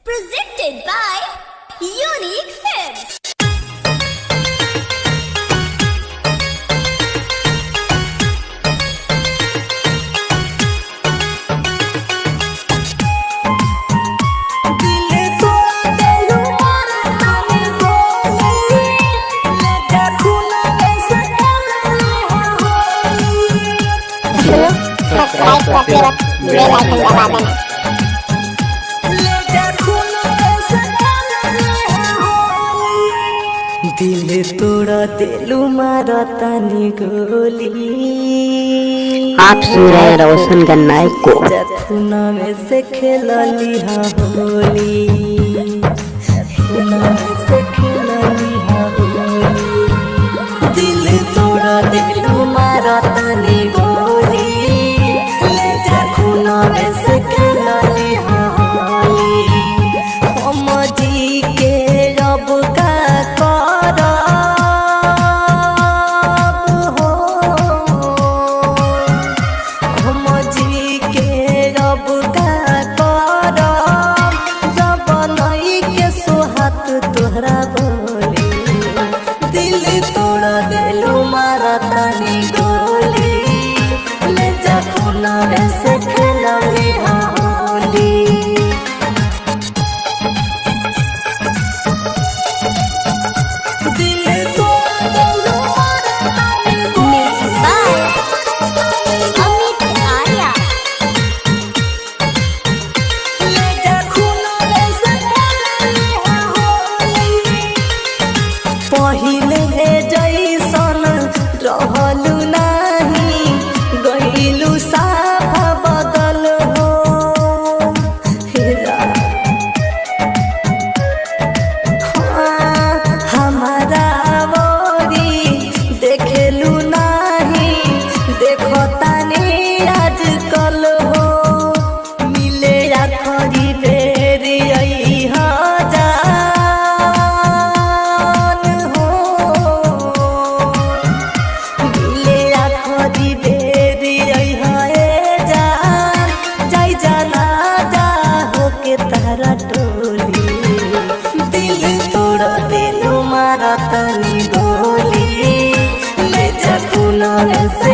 Presented by Unique Films. Subscribe करके बेल icon दबा देना। दिल तोड़ा दिलू मारा तानी गोली। आप सुन रहे हैं रोशन गन्नायक को। खूना में से खेलली होली, खूना में से खेलली होली। दिल तोड़ा दिलू मारा तानी गोली, ले जा खूना में से खेलली होली। हम जी के रब का तोहरा बोली। दिल तोड़ा दिलू मारा तानी गोली, ले जा खूना में से खेलली होली। दिल तोड़ा दिलू मारा तानी गोली। Amit Arya. ले जा खूना में से खेलली पहिले जैसन रहलू नाही, गईलू साफा बदल हो। हमारा ओरी देखेलू नाही, देखो तानी आजकल हो। मिले आखरी बेरी अइहा तारा टोली। दिल तोड़ा दिलू मारा तानी गोली, ले जा खूना में से